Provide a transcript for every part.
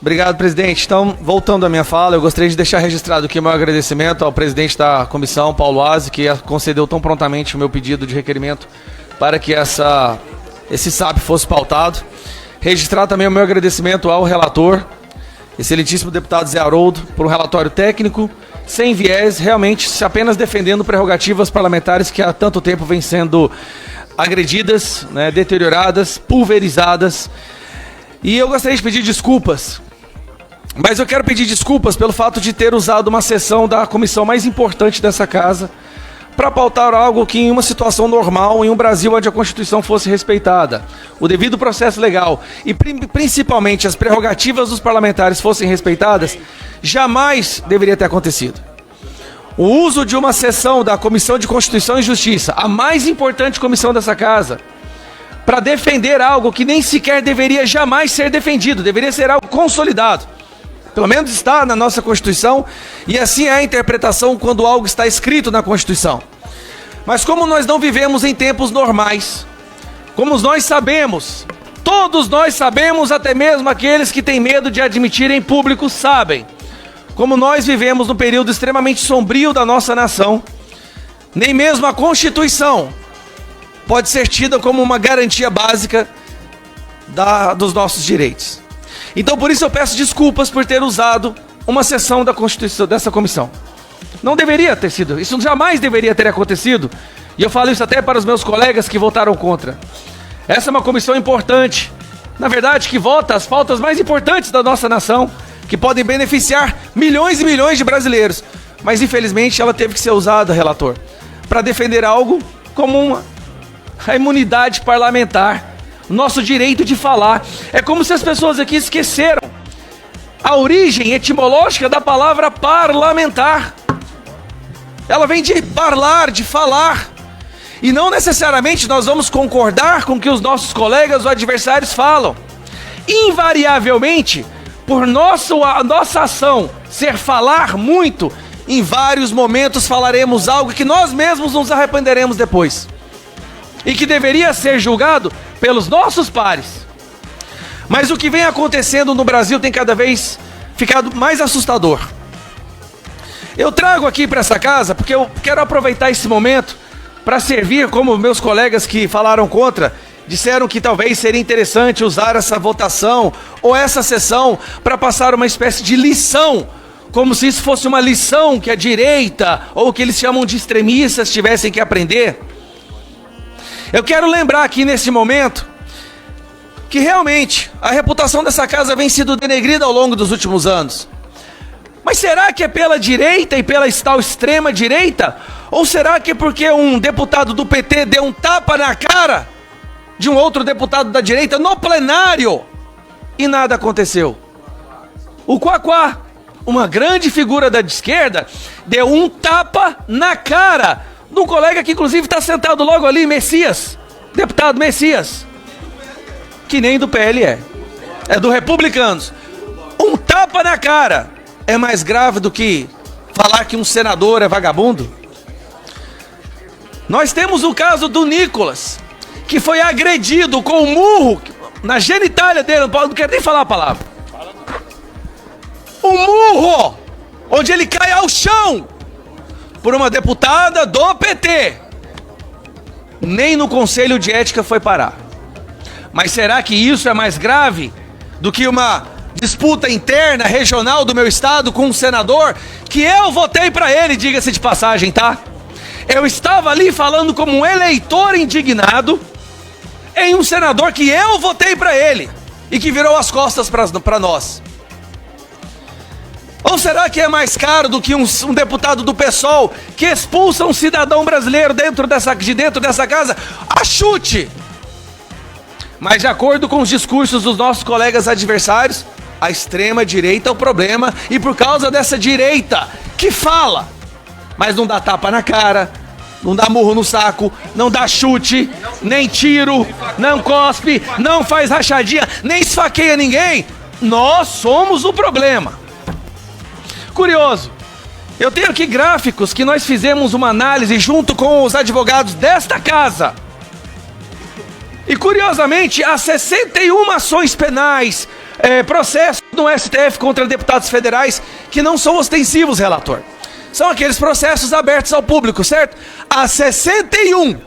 Obrigado, presidente. Então, voltando à minha fala, eu gostaria de deixar registrado aqui o meu agradecimento ao presidente da comissão, Paulo Aze, que concedeu tão prontamente o meu pedido de requerimento para que esse SAP fosse pautado. Registrar também o meu agradecimento ao relator, excelentíssimo deputado Zé Haroldo, por um relatório técnico, sem viés, realmente apenas defendendo prerrogativas parlamentares que há tanto tempo vêm sendo agredidas, né, deterioradas, pulverizadas. E eu gostaria de pedir desculpas, mas eu quero pedir desculpas pelo fato de ter usado uma sessão da comissão mais importante dessa casa para pautar algo que em uma situação normal, em um Brasil onde a Constituição fosse respeitada, o devido processo legal e principalmente as prerrogativas dos parlamentares fossem respeitadas, jamais deveria ter acontecido. O uso de uma sessão da Comissão de Constituição e Justiça, a mais importante comissão dessa casa, para defender algo que nem sequer deveria jamais ser defendido, deveria ser algo consolidado. Pelo menos está na nossa Constituição, e assim é a interpretação quando algo está escrito na Constituição. Mas como nós não vivemos em tempos normais, como nós sabemos, todos nós sabemos, até mesmo aqueles que têm medo de admitir em público sabem, como nós vivemos num período extremamente sombrio da nossa nação, nem mesmo a Constituição pode ser tida como uma garantia básica dos nossos direitos. Então por isso eu peço desculpas por ter usado uma sessão da Constituição, dessa comissão. Não deveria ter sido, isso jamais deveria ter acontecido, e eu falo isso até para os meus colegas que votaram contra. Essa é uma comissão importante, na verdade que vota as pautas mais importantes da nossa nação, que podem beneficiar milhões e milhões de brasileiros, mas infelizmente ela teve que ser usada, relator, para defender algo como a imunidade parlamentar, o nosso direito de falar. É como se as pessoas aqui esqueceram a origem etimológica da palavra parlamentar. Ela vem de parlar, de falar. E não necessariamente nós vamos concordar com o que os nossos colegas ou adversários falam. Invariavelmente, por a nossa ação ser falar muito, em vários momentos falaremos algo que nós mesmos nos arrependeremos depois. E que deveria ser julgado pelos nossos pares. Mas o que vem acontecendo no Brasil tem cada vez ficado mais assustador. Eu trago aqui para essa casa porque eu quero aproveitar esse momento para servir, como meus colegas que falaram contra, disseram que talvez seria interessante usar essa votação ou essa sessão para passar uma espécie de lição, como se isso fosse uma lição que a direita ou o que eles chamam de extremistas tivessem que aprender. Eu quero lembrar aqui nesse momento que realmente a reputação dessa casa vem sendo denegrida ao longo dos últimos anos. Mas será que é pela direita e pela tal extrema direita? Ou será que é porque um deputado do PT deu um tapa na cara de um outro deputado da direita no plenário e nada aconteceu? O Quaquá, uma grande figura da esquerda, deu um tapa na cara de um colega que inclusive está sentado logo ali, Messias, deputado Messias, que nem do PL é do Republicanos. Um tapa na cara é mais grave do que falar que um senador é vagabundo? Nós temos o caso do Nicolas, que foi agredido com um murro na genitália dele, não quero nem falar a palavra. Um murro, onde ele cai ao chão, por uma deputada do PT. Nem no Conselho de Ética foi parar. Mas será que isso é mais grave do que uma disputa interna, regional do meu estado com um senador que eu votei para ele, diga-se de passagem, tá? Eu estava ali falando como um eleitor indignado em um senador que eu votei para ele e que virou as costas para nós. Ou será que é mais caro do que um deputado do PSOL que expulsa um cidadão brasileiro de dentro dessa casa a chute? Mas de acordo com os discursos dos nossos colegas adversários, a extrema direita é o problema, e por causa dessa direita que fala, mas não dá tapa na cara, não dá murro no saco, não dá chute, nem tiro, não cospe, não faz rachadinha, nem esfaqueia ninguém, nós somos o problema. Curioso, eu tenho aqui gráficos que nós fizemos uma análise junto com os advogados desta casa. E curiosamente, há 61 ações penais processos no STF contra deputados federais que não são ostensivos, relator. São aqueles processos abertos ao público, certo? Há 61.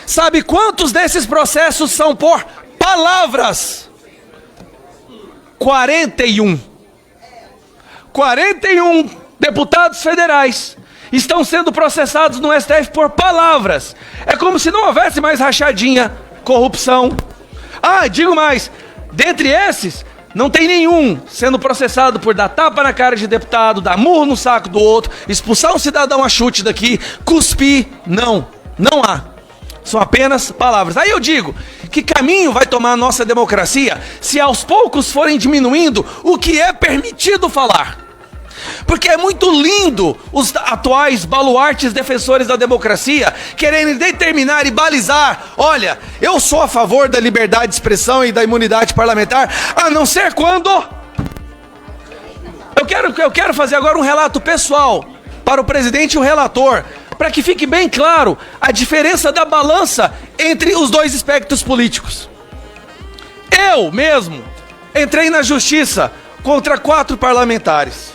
Sabe quantos desses processos são por palavras? 41. 41 deputados federais estão sendo processados no STF por palavras. É como se não houvesse mais rachadinha, corrupção. Ah, digo mais, dentre esses, não tem nenhum sendo processado por dar tapa na cara de deputado, dar murro no saco do outro, expulsar um cidadão a chute daqui, cuspir. Não, não há. São apenas palavras. Aí eu digo, que caminho vai tomar a nossa democracia se aos poucos forem diminuindo o que é permitido falar? Porque é muito lindo os atuais baluartes defensores da democracia quererem determinar e balizar. Olha, eu sou a favor da liberdade de expressão e da imunidade parlamentar, a não ser quando... Eu quero fazer agora um relato pessoal para o presidente e o relator, para que fique bem claro a diferença da balança entre os dois espectros políticos. Eu mesmo entrei na justiça contra 4 parlamentares.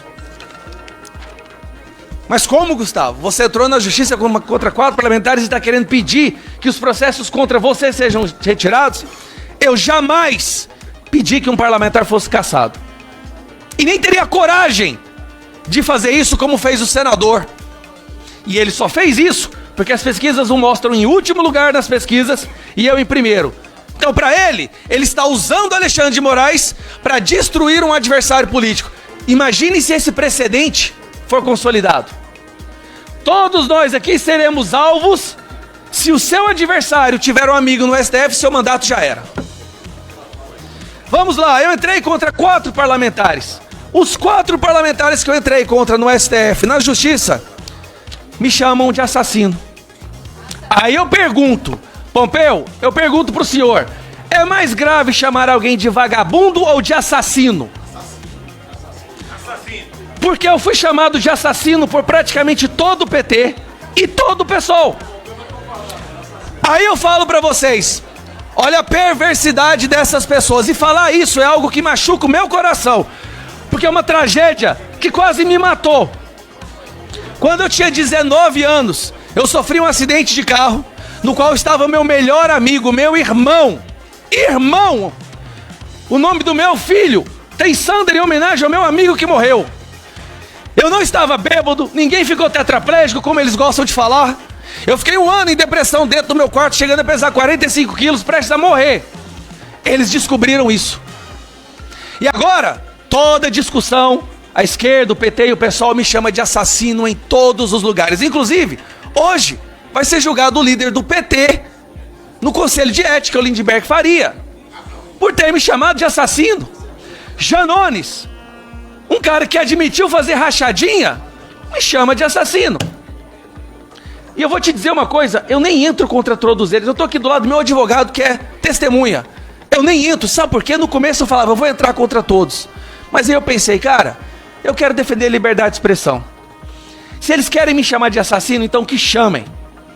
Mas como, Gustavo? Você entrou na justiça contra 4 parlamentares e está querendo pedir que os processos contra você sejam retirados? Eu jamais pedi que um parlamentar fosse cassado. E nem teria coragem de fazer isso como fez o senador. E ele só fez isso porque as pesquisas o mostram em último lugar nas pesquisas e eu em primeiro. Então, para ele está usando Alexandre de Moraes para destruir um adversário político. Imagine se esse precedente for consolidado. Todos nós aqui seremos alvos se o seu adversário tiver um amigo no STF, seu mandato já era. Vamos lá, eu entrei contra 4 parlamentares. Os 4 parlamentares que eu entrei contra no STF, na justiça, me chamam de assassino. Aí eu pergunto, Pompeu, eu pergunto pro senhor, é mais grave chamar alguém de vagabundo ou de assassino? Porque eu fui chamado de assassino por praticamente todo o PT e todo o PSOL. Aí eu falo pra vocês, olha a perversidade dessas pessoas. E falar isso é algo que machuca o meu coração, porque é uma tragédia que quase me matou. Quando eu tinha 19 anos, eu sofri um acidente de carro, no qual estava meu melhor amigo, meu irmão. Irmão! O nome do meu filho tem Sander em homenagem ao meu amigo que morreu. Eu não estava bêbado, ninguém ficou tetraplégico, como eles gostam de falar. Eu fiquei 1 ano em depressão dentro do meu quarto, chegando a pesar 45 quilos, prestes a morrer. Eles descobriram isso. E agora, toda discussão, a esquerda, o PT e o PSOL me chama de assassino em todos os lugares. Inclusive, hoje vai ser julgado o líder do PT no Conselho de Ética, o Lindenberg Faria, por ter me chamado de assassino. Janones, um cara que admitiu fazer rachadinha, me chama de assassino. E eu vou te dizer uma coisa, eu nem entro contra todos eles. Eu tô aqui do lado do meu advogado que é testemunha. Eu nem entro, sabe por quê? No começo eu falava, eu vou entrar contra todos. Mas aí eu pensei, cara, eu quero defender a liberdade de expressão. Se eles querem me chamar de assassino, então que chamem.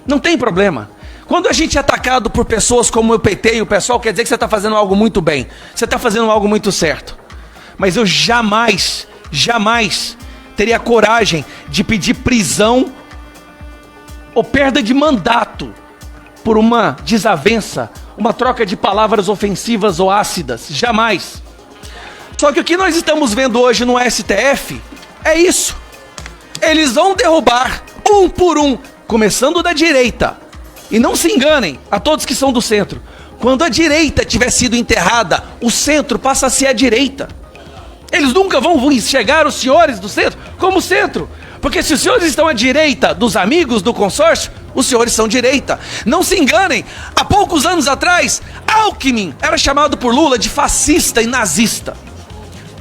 Não tem problema. Quando a gente é atacado por pessoas como o PT e o PSOL, quer dizer que você está fazendo algo muito bem. Você está fazendo algo muito certo. Mas eu jamais teria coragem de pedir prisão ou perda de mandato por uma desavença, uma troca de palavras ofensivas ou ácidas. Jamais. Só que o que nós estamos vendo hoje no STF é isso. Eles vão derrubar um por um, começando da direita. E não se enganem, a todos que são do centro. Quando a direita tiver sido enterrada, o centro passa a ser a direita. Eles nunca vão enxergar os senhores do centro como centro. Porque se os senhores estão à direita dos amigos do consórcio, os senhores são direita. Não se enganem, há poucos anos atrás, Alckmin era chamado por Lula de fascista e nazista.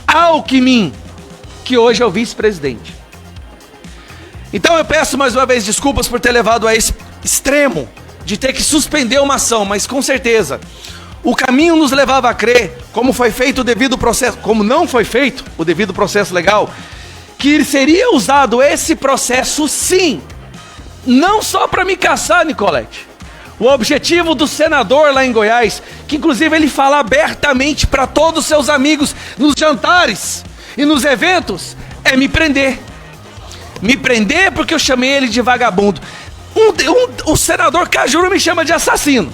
Alckmin, que hoje é o vice-presidente. Então eu peço mais uma vez desculpas por ter levado a esse extremo de ter que suspender uma ação, mas com certeza o caminho nos levava a crer, como foi feito o devido processo, como não foi feito o devido processo legal, que seria usado esse processo sim, não só para me caçar, Nicolete, O objetivo do senador lá em Goiás, que inclusive ele fala abertamente para todos os seus amigos nos jantares e nos eventos, é me prender. Me prender porque eu chamei ele de vagabundo. O senador Cajuru me chama de assassino.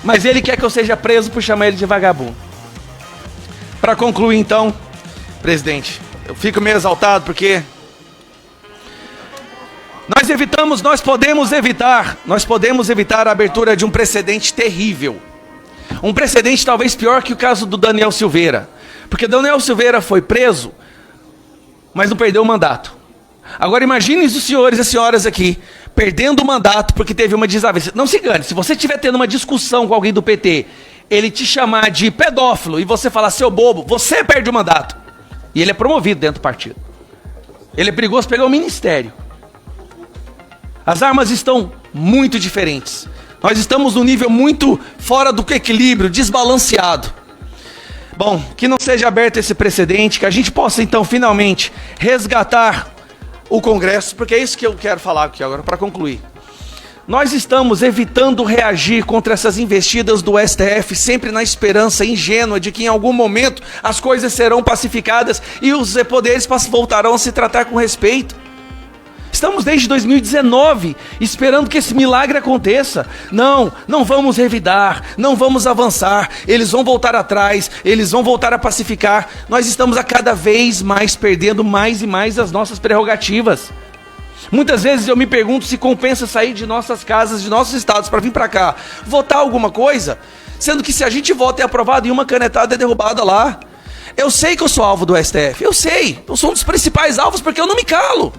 Mas ele quer que eu seja preso por chamar ele de vagabundo. Para concluir então, presidente, eu fico meio exaltado porque nós podemos evitar a abertura de um precedente terrível. Um precedente talvez pior que o caso do Daniel Silveira. Porque Daniel Silveira foi preso, mas não perdeu o mandato. Agora imaginem os senhores e as senhoras aqui, perdendo o mandato porque teve uma desavença. Não se engane, se você estiver tendo uma discussão com alguém do PT, ele te chamar de pedófilo e você falar, seu bobo, você perde o mandato. E ele é promovido dentro do partido. Ele é perigoso pegar o ministério. As armas estão muito diferentes. Nós estamos num nível muito fora do equilíbrio, desbalanceado. Bom, que não seja aberto esse precedente, que a gente possa então finalmente resgatar o Congresso, porque é isso que eu quero falar aqui agora para concluir. Nós estamos evitando reagir contra essas investidas do STF, sempre na esperança ingênua de que em algum momento as coisas serão pacificadas e os poderes voltarão a se tratar com respeito. Estamos desde 2019 esperando que esse milagre aconteça. Não vamos revidar, não vamos avançar, eles vão voltar atrás, eles vão voltar a pacificar. Nós estamos a cada vez mais perdendo mais e mais as nossas prerrogativas. Muitas vezes eu me pergunto se compensa sair de nossas casas, de nossos estados para vir para cá, votar alguma coisa, sendo que se a gente vota é aprovado e uma canetada é derrubada lá. Eu sei que eu sou alvo do STF, eu sei, eu sou um dos principais alvos porque eu não me calo.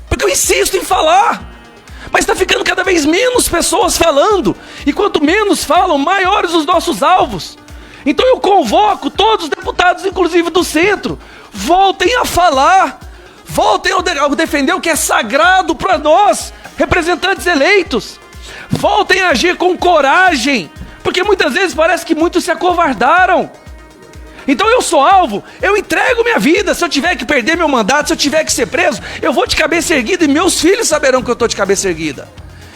Porque eu insisto em falar, mas está ficando cada vez menos pessoas falando, e quanto menos falam, maiores os nossos alvos. Então eu convoco todos os deputados, inclusive do centro, voltem a falar, voltem a defender o que é sagrado para nós, representantes eleitos, voltem a agir com coragem, porque muitas vezes parece que muitos se acovardaram. Então eu sou alvo, eu entrego minha vida. Se eu tiver que perder meu mandato, se eu tiver que ser preso, eu vou de cabeça erguida e meus filhos saberão que eu estou de cabeça erguida.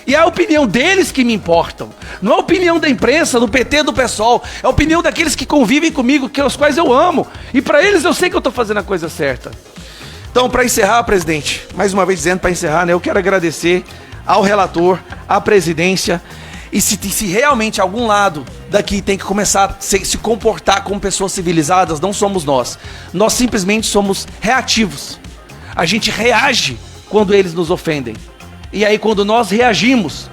E é a opinião deles que me importam. Não é a opinião da imprensa, do PT, do PSOL. É a opinião daqueles que convivem comigo, os quais eu amo. E para eles eu sei que eu estou fazendo a coisa certa. Então, para encerrar, presidente, mais uma vez dizendo para encerrar, né, eu quero agradecer ao relator, à presidência. E se realmente algum lado daqui tem que começar a se comportar como pessoas civilizadas, não somos nós. Nós simplesmente somos reativos. A gente reage quando eles nos ofendem. E aí quando nós reagimos,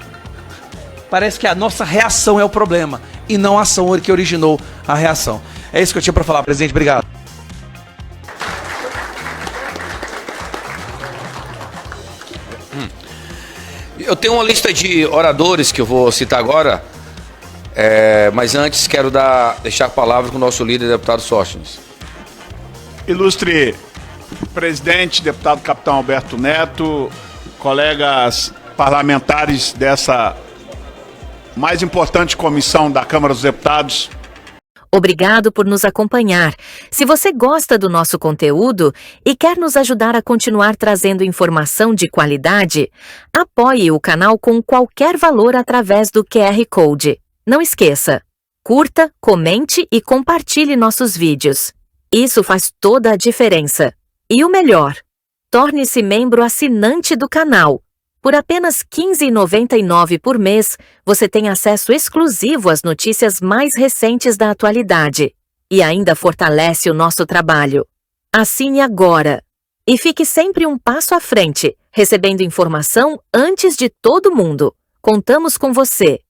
parece que a nossa reação é o problema e não a ação que originou a reação. É isso que eu tinha para falar, presidente. Obrigado. Eu tenho uma lista de oradores que eu vou citar agora, mas antes quero deixar a palavra com o nosso líder, deputado Sóstenes. Ilustre presidente, deputado capitão Alberto Neto, colegas parlamentares dessa mais importante comissão da Câmara dos Deputados. Obrigado por nos acompanhar. Se você gosta do nosso conteúdo e quer nos ajudar a continuar trazendo informação de qualidade, apoie o canal com qualquer valor através do QR Code. Não esqueça, curta, comente e compartilhe nossos vídeos. Isso faz toda a diferença. E o melhor, torne-se membro assinante do canal. Por apenas R$ 15,99 por mês, você tem acesso exclusivo às notícias mais recentes da atualidade e ainda fortalece o nosso trabalho. Assine agora e fique sempre um passo à frente, recebendo informação antes de todo mundo. Contamos com você!